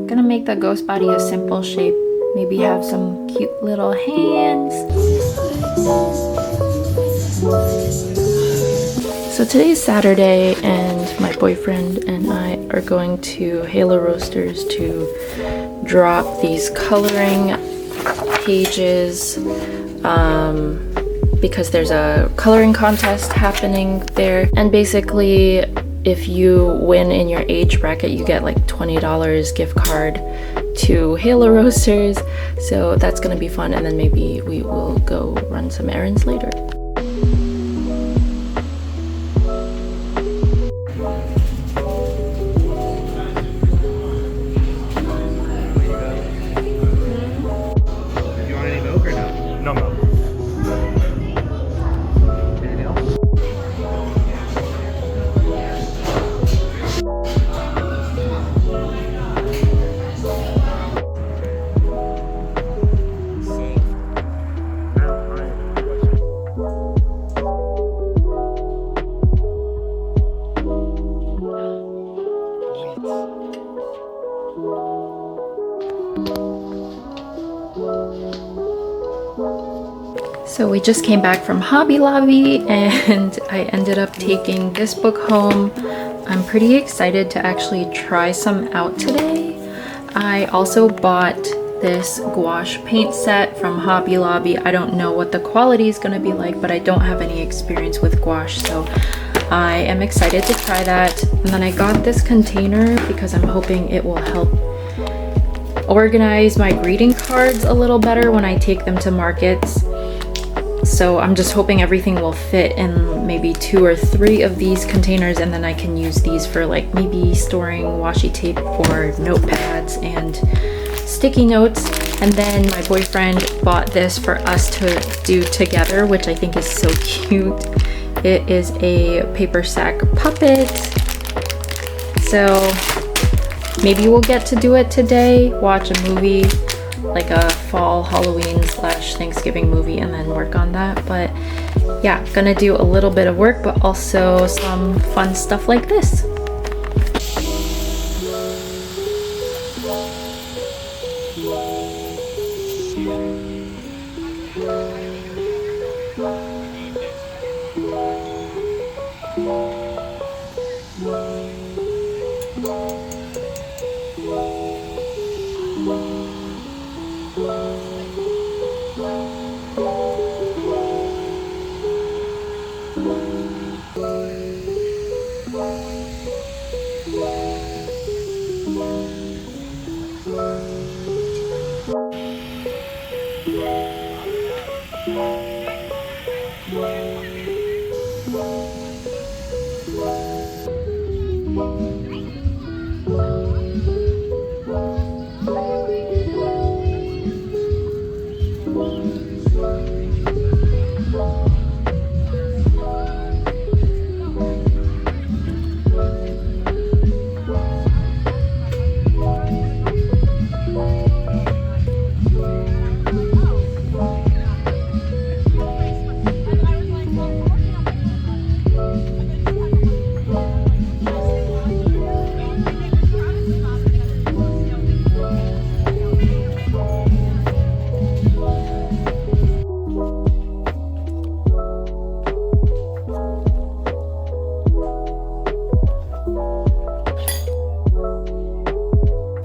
Gonna make the ghost body a simple shape. Maybe have some cute little hands. So today's Saturday and my boyfriend and I are going to Halo Roasters to drop these coloring pages because there's a coloring contest happening there, and basically if you win in your age bracket you get like $20 gift card to Halo Roasters, so that's gonna be fun, and then maybe we will go run some errands later. So we just came back from Hobby Lobby and I ended up taking this book home. I'm pretty excited to actually try some out today. I also bought this gouache paint set from Hobby Lobby. I don't know what the quality is going to be like, but I don't have any experience with gouache, so I am excited to try that. And then I got this container because I'm hoping it will help organize my greeting cards a little better when I take them to markets. So I'm just hoping everything will fit in maybe 2 or 3 of these containers, and then I can use these for like maybe storing washi tape or notepads and sticky notes. And then my boyfriend bought this for us to do together, which I think is so cute. It is a paper sack puppet. So maybe we'll get to do it today, watch a movie, like a fall Halloween / Thanksgiving movie, and then work on that. But yeah, gonna do a little bit of work, but also some fun stuff like this.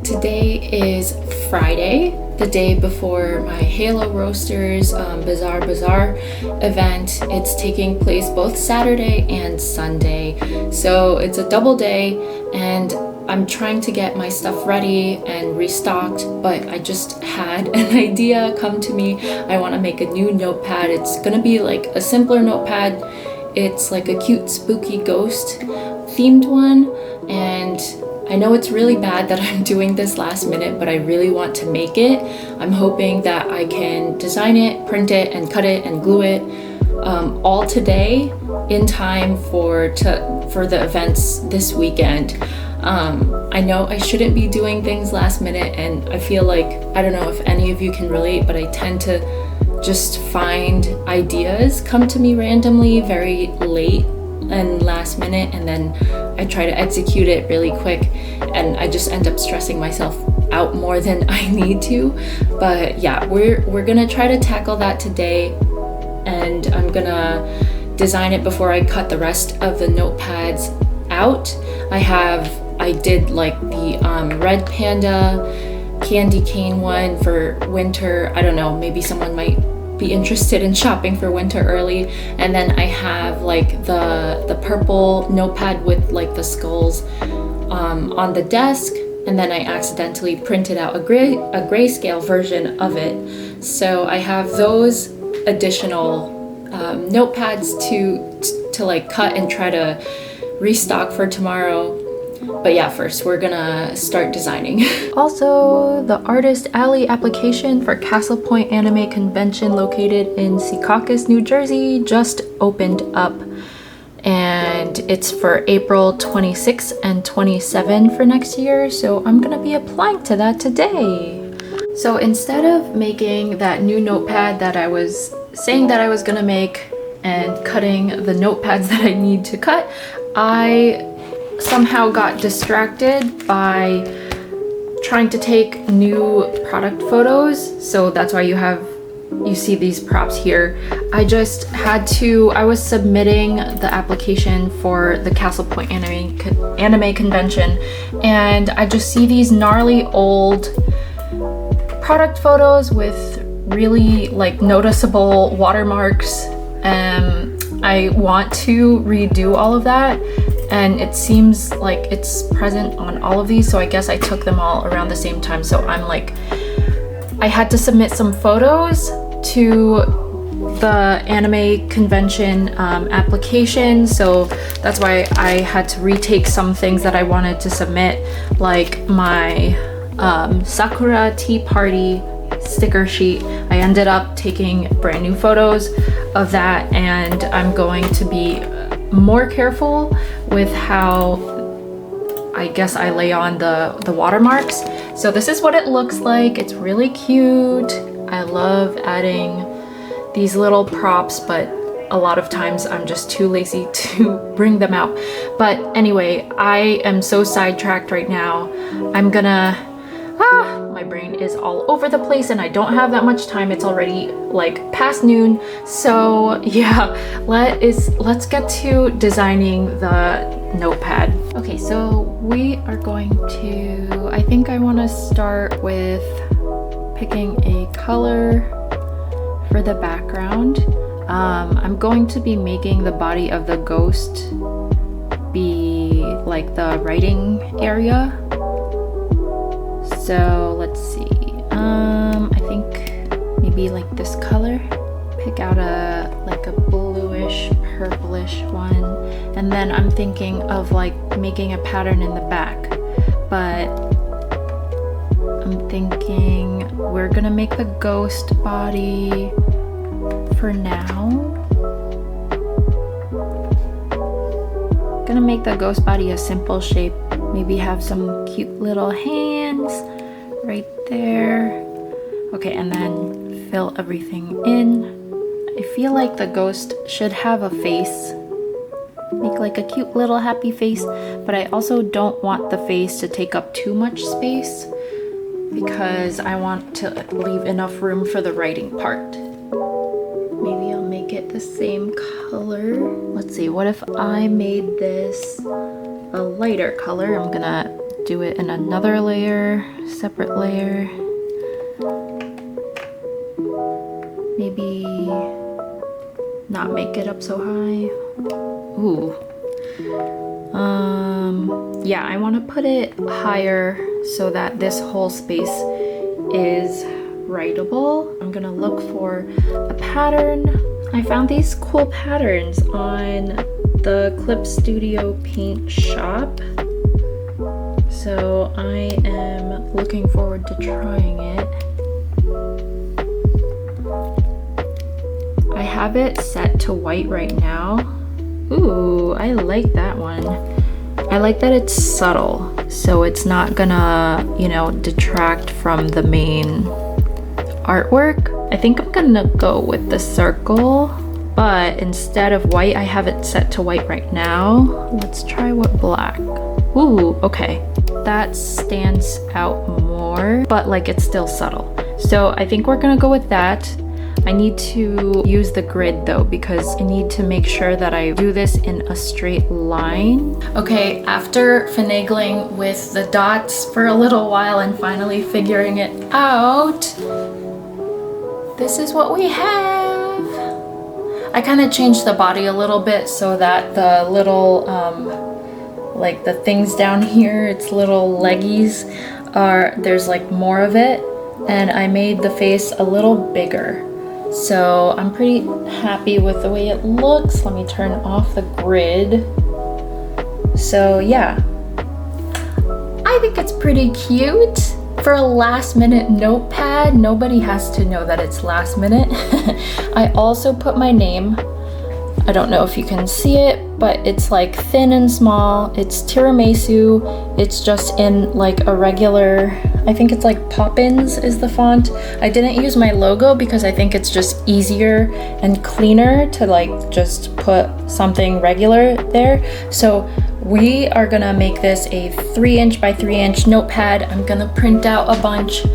Today is Friday, the day before my Halo Roasters Bazaar event. It's taking place both Saturday and Sunday, so it's a double day, and I'm trying to get my stuff ready and restocked, but I just had an idea come to me. I want to make a new notepad. It's gonna be like a simpler notepad. It's like a cute spooky ghost themed one, and I know it's really bad that I'm doing this last minute, but I really want to make it. I'm hoping that I can design it, print it, and cut it and glue it all today in time for the events this weekend. I know I shouldn't be doing things last minute, and I feel like, I don't know if any of you can relate, but I tend to just find ideas come to me randomly very late and last minute, and then I try to execute it really quick, and I just end up stressing myself out more than I need to. But yeah, we're gonna try to tackle that today, and I'm gonna design it before I cut the rest of the notepads out. I did like the red panda candy cane one for winter. I don't know, maybe someone might be interested in shopping for winter early. And then I have like the purple notepad with like the skulls on the desk, and then I accidentally printed out a grayscale version of it. So I have those additional notepads to like cut and try to restock for tomorrow. But yeah, first we're gonna start designing. Also, the Artist Alley application for Castle Point Anime Convention located in Secaucus, New Jersey just opened up, and it's for April 26 and 27 for next year, so I'm gonna be applying to that today. So instead of making that new notepad that I was saying that I was gonna make and cutting the notepads that I need to cut, I somehow got distracted by trying to take new product photos. So that's why you see these props here. I was submitting the application for the Castle Point Anime Convention, and I just see these gnarly old product photos with really like noticeable watermarks. I want to redo all of that, and it seems like it's present on all of these, so I guess I took them all around the same time. So I'm like, I had to submit some photos to the anime convention application, so that's why I had to retake some things that I wanted to submit, like my Sakura Tea Party sticker sheet. I ended up taking brand new photos of that, and I'm going to be more careful with how I guess I lay on the watermarks. So this is what it looks like. It's really cute. I love adding these little props, but a lot of times I'm just too lazy to bring them out. But anyway, I am so sidetracked right now. I'm gonna my brain is all over the place and I don't have that much time. It's already like past noon. So yeah, let's get to designing the notepad. Okay, so we are going to, I think I want to start with picking a color for the background. I'm going to be making the body of the ghost be like the writing area. So let's see, I think maybe like this color, pick out like a bluish purplish one, and then I'm thinking of like making a pattern in the back, but I'm thinking we're gonna make the ghost body for now. Gonna make the ghost body a simple shape, maybe have some cute little hands right there. Okay, and then fill everything in. I feel like the ghost should have a face. Make like a cute little happy face, but I also don't want the face to take up too much space because I want to leave enough room for the writing part. Maybe I'll make it the same color. Let's see, what if I made this a lighter color? I'm gonna do it in another layer, separate layer. Maybe not make it up so high. Ooh. Yeah, I want to put it higher so that this whole space is writable. I'm gonna look for a pattern. I found these cool patterns on the Clip Studio Paint shop, so I am looking forward to trying it. I have it set to white right now. Ooh, I like that one. I like that it's subtle, so it's not gonna, detract from the main artwork. I think I'm gonna go with the circle, but instead of white, I have it set to white right now. Let's try what black. Ooh, okay. That stands out more, but like it's still subtle. So I think we're gonna go with that. I need to use the grid though, because I need to make sure that I do this in a straight line. Okay, after finagling with the dots for a little while and finally figuring it out, this is what we have. I kind of changed the body a little bit so that the little, like the things down here, its little leggies there's like more of it, and I made the face a little bigger. So I'm pretty happy with the way it looks. Let me turn off the grid. So yeah, I think it's pretty cute. For a last minute notepad, nobody has to know that it's last minute. I also put my name. I don't know if you can see it, but it's like thin and small. It's tiramisu. It's just in like a regular, I think it's like Poppins is the font. I didn't use my logo because I think it's just easier and cleaner to like just put something regular there. So we are gonna make this a 3" by 3" notepad. I'm gonna print out a bunch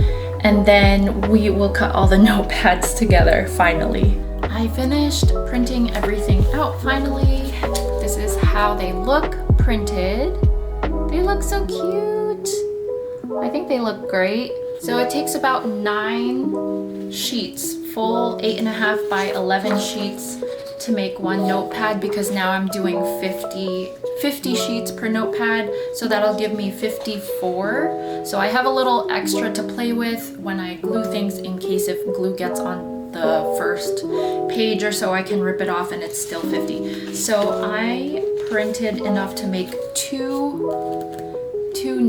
and then we will cut all the notepads together finally. I finished printing everything out finally. This is how they look printed. They look so cute. I think they look great. So it takes about 9 sheets, full 8.5 by 11 sheets to make one notepad, because now I'm doing 50 sheets per notepad, so that'll give me 54. So I have a little extra to play with when I glue things in case if glue gets on the first page or so, I can rip it off and it's still 50. So I printed enough to make two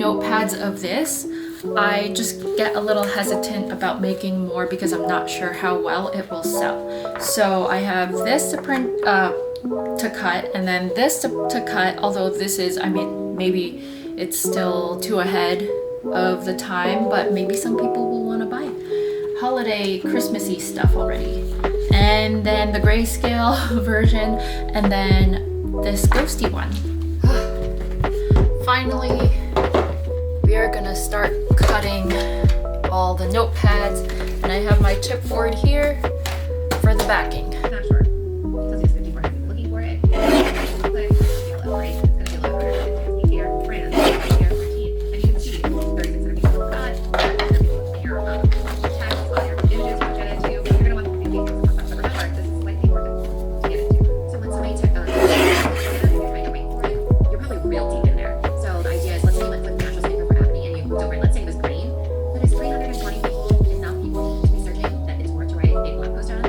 notepads of this. I just get a little hesitant about making more because I'm not sure how well it will sell. So I have this to print, to cut, and then this to cut, although this is, I mean, maybe it's still too ahead of the time, but maybe some people will want to buy holiday Christmassy stuff already. And then the grayscale version, and then this ghosty one. Finally, we are gonna start cutting all the notepads, and I have my chipboard here for the backing. Not sure. It says it's 54. Looking for it. Click. Right. It's gonna be a lot harder. It's here. Brand. Here. Routine. And you can see 3600 people cut. 100 people here. Text on your images. We'll get into. You're gonna want to do things. But remember, this is slightly more difficult to get into. So when somebody you're trying to wait for it, you're probably real deep in there. So the idea is, let's say you went with natural speaker for acne and you moved over, and let's say it was green, but is 320 people enough people to be searching that it's worth to write a blog post on?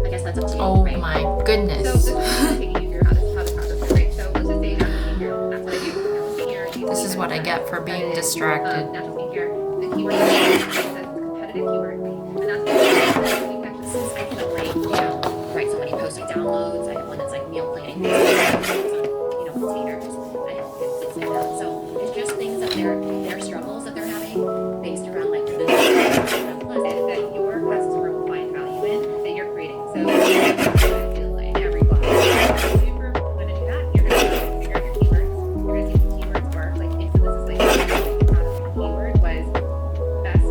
I guess that's up to you. Oh right? my goodness. So this is taking you through how this process is, right? So let's just say natural skincare. That's what I do. Natural skincare. This is what I get for being distracted. Natural skincare. The keyword is competitive keyword, and that's this is I can like write so many posts like downloads. I have one that's like meal planning. Containers. I have kids like that. So it's just things that their struggles that they're having based around like the business that your customer will find value in that you're creating. So I feel like every blog. So if you're going to do that, you're going to figure out your keywords. You're going to see what keywords work. Like if this is like the keyword was best.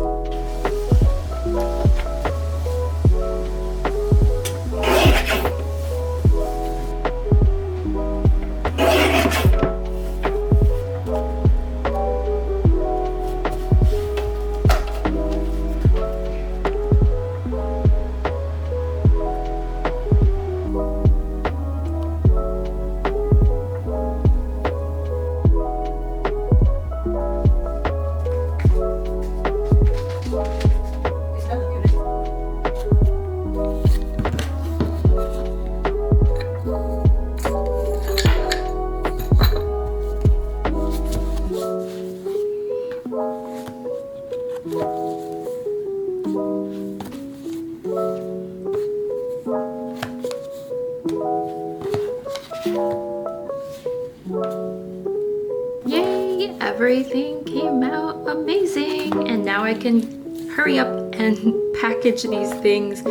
Yay! Everything came out amazing, and now I can hurry up and package these things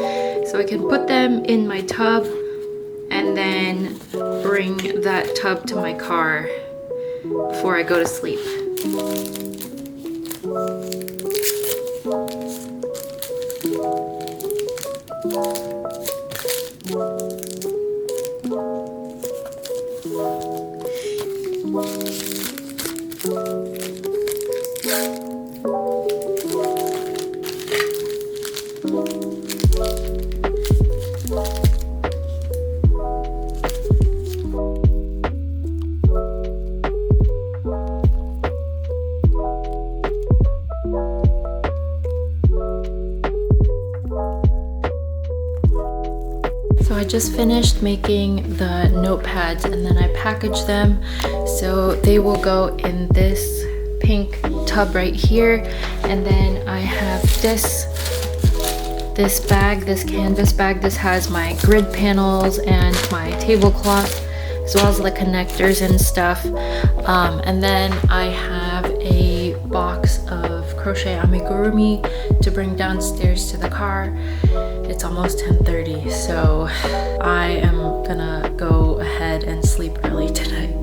so I can put them in my tub bring that tub to my car before I go to sleep. So I just finished making the notepads and then I packaged them. So they will go in this pink tub right here. And then I have this bag, this canvas bag. This has my grid panels and my tablecloth, as well as the connectors and stuff. And then I have a box of crochet amigurumi to bring downstairs to the car. It's almost 10:30, so I am gonna go ahead and sleep early tonight.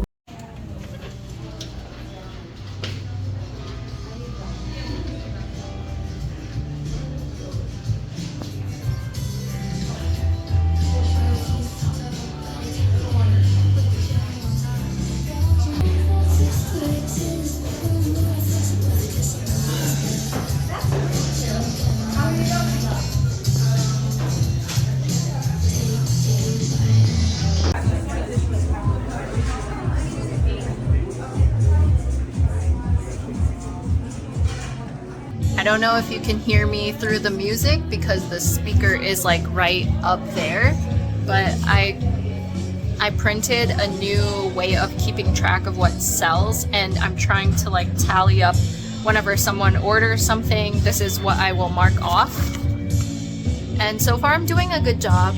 I don't know if you can hear me through the music because the speaker is like right up there, but I printed a new way of keeping track of what sells, and I'm trying to like tally up whenever someone orders something. This is what I will mark off, and so far I'm doing a good job.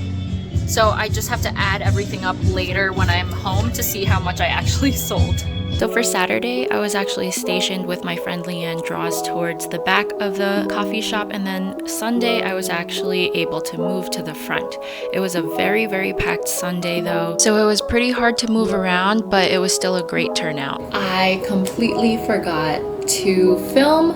So I just have to add everything up later when I'm home to see how much I actually sold. So for Saturday, I was actually stationed with my friend Leanne Draws towards the back of the coffee shop, and then Sunday I was actually able to move to the front. It was a very, very packed Sunday though, so it was pretty hard to move around, but it was still a great turnout. I completely forgot to film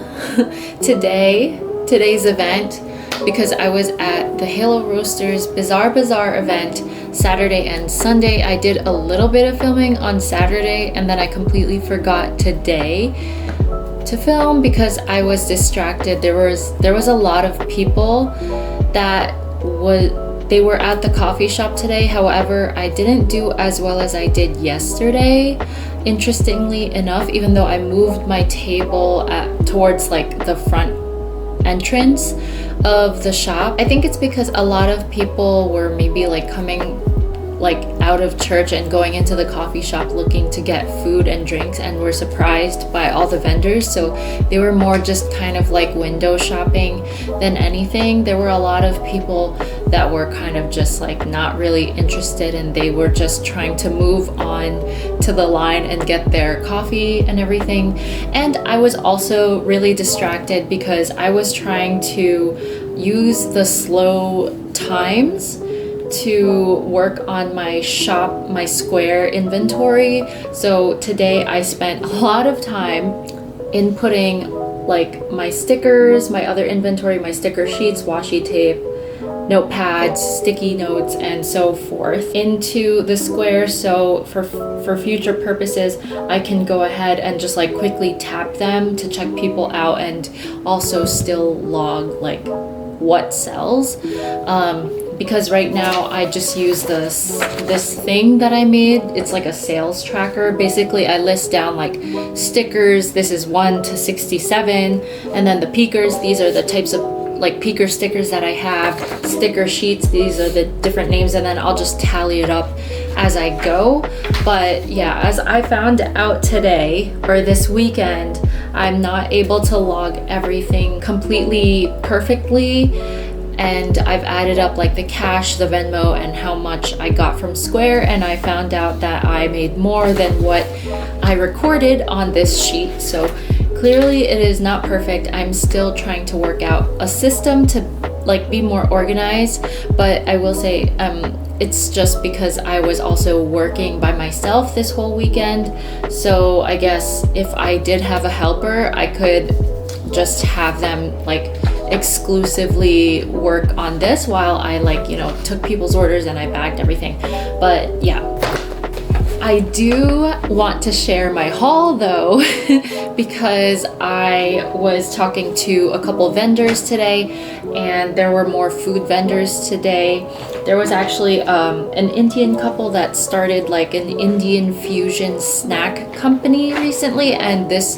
today's event because I was at the Halo Roasters Bizarre Bazaar event Saturday and Sunday. I did a little bit of filming on Saturday, and then I completely forgot today to film because I was distracted. There was a lot of people that they were at the coffee shop today. However, I didn't do as well as I did yesterday, interestingly enough, even though I moved my table towards like the front entrance of the shop. I think it's because a lot of people were maybe like coming like out of church and going into the coffee shop looking to get food and drinks, and were surprised by all the vendors, so they were more just kind of like window shopping than anything. There were a lot of people that were kind of just like not really interested, and they were just trying to move on to the line and get their coffee and everything. And I was also really distracted because I was trying to use the slow times to work on my square inventory. So today I spent a lot of time inputting like my stickers, my other inventory, my sticker sheets, washi tape, notepads, sticky notes, and so forth into the square. So for future purposes, I can go ahead and just like quickly tap them to check people out, and also still log like what sells. Because right now I just use this thing that I made. It's like a sales tracker. Basically, I list down like stickers. This is 1 to 67, and then the peekers. These are the types of like peeker stickers that I have. Sticker sheets. These are the different names, and then I'll just tally it up as I go. But yeah, as I found out today or this weekend, I'm not able to log everything completely perfectly. And I've added up like the cash, the Venmo, and how much I got from Square, and I found out that I made more than what I recorded on this sheet. So clearly it is not perfect. I'm still trying to work out a system to like be more organized, but I will say it's just because I was also working by myself this whole weekend. So I guess if I did have a helper, I could just have them like exclusively work on this while I like, you know, took people's orders and I bagged everything. But yeah, I do want to share my haul though, because I was talking to a couple vendors today, and there were more food vendors today. There was actually an Indian couple that started like an Indian fusion snack company recently, and this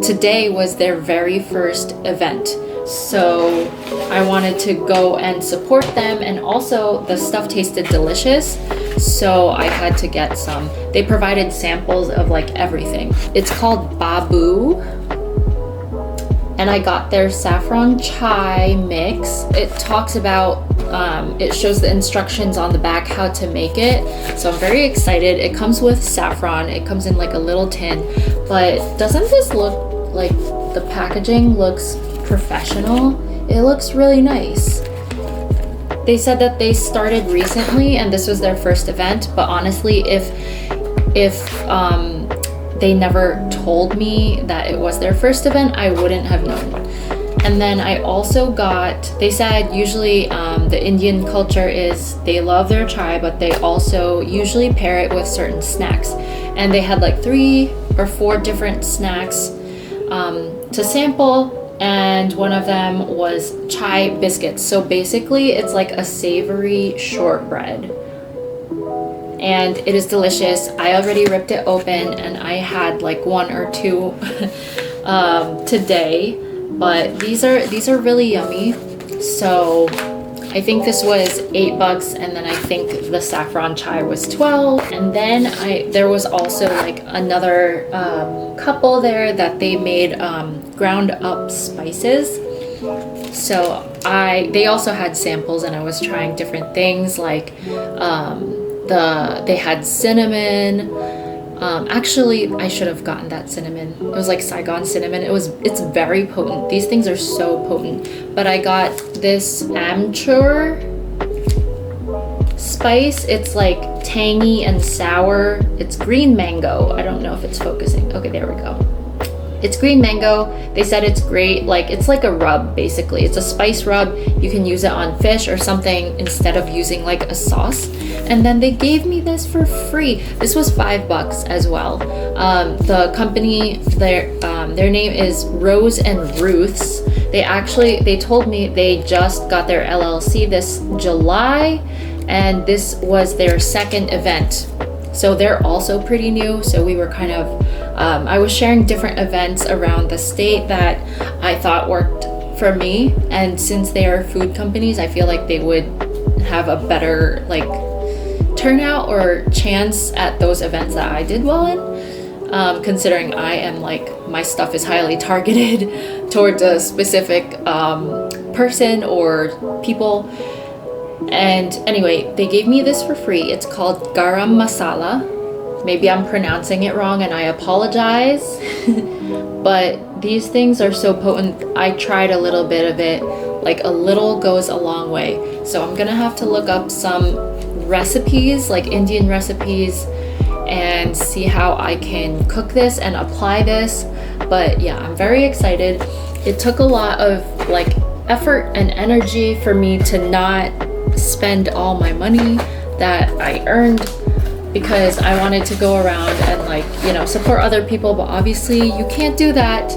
today was their very first event. So I wanted to go and support them, and also the stuff tasted delicious, so I had to get some. They provided samples of like everything. It's called Babu, and I got their saffron chai mix. It talks about it shows the instructions on the back how to make it, so I'm very excited. It comes with saffron. It comes in like a little tin, but doesn't this look like the packaging looks professional? It looks really nice. They said that they started recently and this was their first event, but honestly, if they never told me that it was their first event, I wouldn't have known. And then I also got, they said usually the Indian culture is they love their chai, but they also usually pair it with certain snacks. And they had like 3 or 4 different snacks to sample, and one of them was chai biscuits. So basically it's like a savory shortbread, and it is delicious. I already ripped it open and I had like 1 or 2 today, but these are really yummy. So I think this was $8, and then I think the saffron chai was 12. And then there was also like another couple there that they made ground up spices. So they also had samples, and I was trying different things like they had cinnamon. Actually, I should have gotten that cinnamon. It was like Saigon cinnamon. It's very potent. These things are so potent. But I got this amchur spice. It's like tangy and sour. It's green mango. I don't know if it's focusing. Okay, there we go. It's green mango. They said it's great. Like, it's like a rub, basically. It's a spice rub. You can use it on fish or something instead of using like a sauce. And then they gave me this for free. This was $5 as well. The company, their name is Rose and Ruth's. They told me they just got their LLC this July, and this was their second event. So they're also pretty new. So we were kind of, I was sharing different events around the state that I thought worked for me. And since they are food companies, I feel like they would have a better like turnout or chance at those events that I did well in. Considering I am like, my stuff is highly targeted towards a specific person or people. And anyway, they gave me this for free. It's called garam masala. Maybe I'm pronouncing it wrong and I apologize. But these things are so potent. I tried a little bit of it. Like, a little goes a long way. So I'm gonna have to look up some recipes, like Indian recipes, and see how I can cook this and apply this. But yeah, I'm very excited. It took a lot of like effort and energy for me to not spend all my money that I earned, because I wanted to go around and like, you know, support other people, but obviously you can't do that.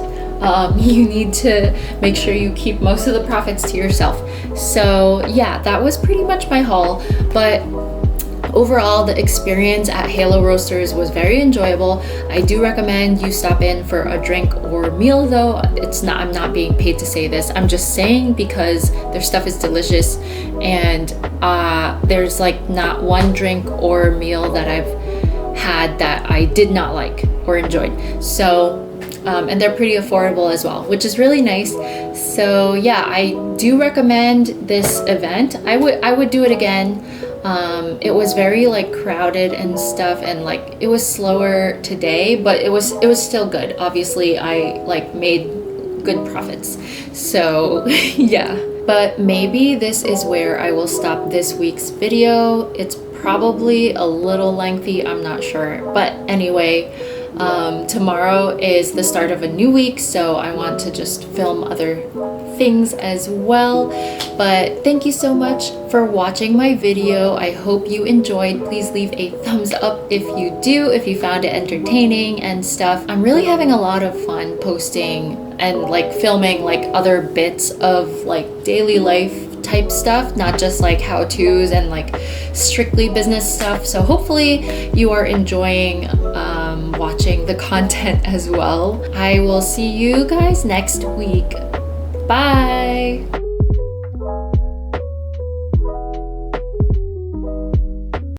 You need to make sure you keep most of the profits to yourself. So yeah, that was pretty much my haul. But overall, the experience at Halo Roasters was very enjoyable. I do recommend you stop in for a drink or meal though. I'm not being paid to say this. I'm just saying because their stuff is delicious, and there's like not one drink or meal that I've had that I did not like or enjoyed. So and they're pretty affordable as well, which is really nice. So yeah, I do recommend this event. I would do it again. It was very like crowded and stuff, and like it was slower today, but it was still good. Obviously I like made good profits. So yeah, But maybe this is where I will stop this week's video. It's probably a little lengthy, I'm not sure. But anyway, tomorrow is the start of a new week, so I want to just film other things as well. But thank you so much for watching my video. I hope you enjoyed. Please leave a thumbs up if you do, if you found it entertaining and stuff. I'm really having a lot of fun posting and like filming like other bits of like daily life type stuff, not just like how-tos and like strictly business stuff. So hopefully you are enjoying watching the content as well. I will see you guys next week. Bye!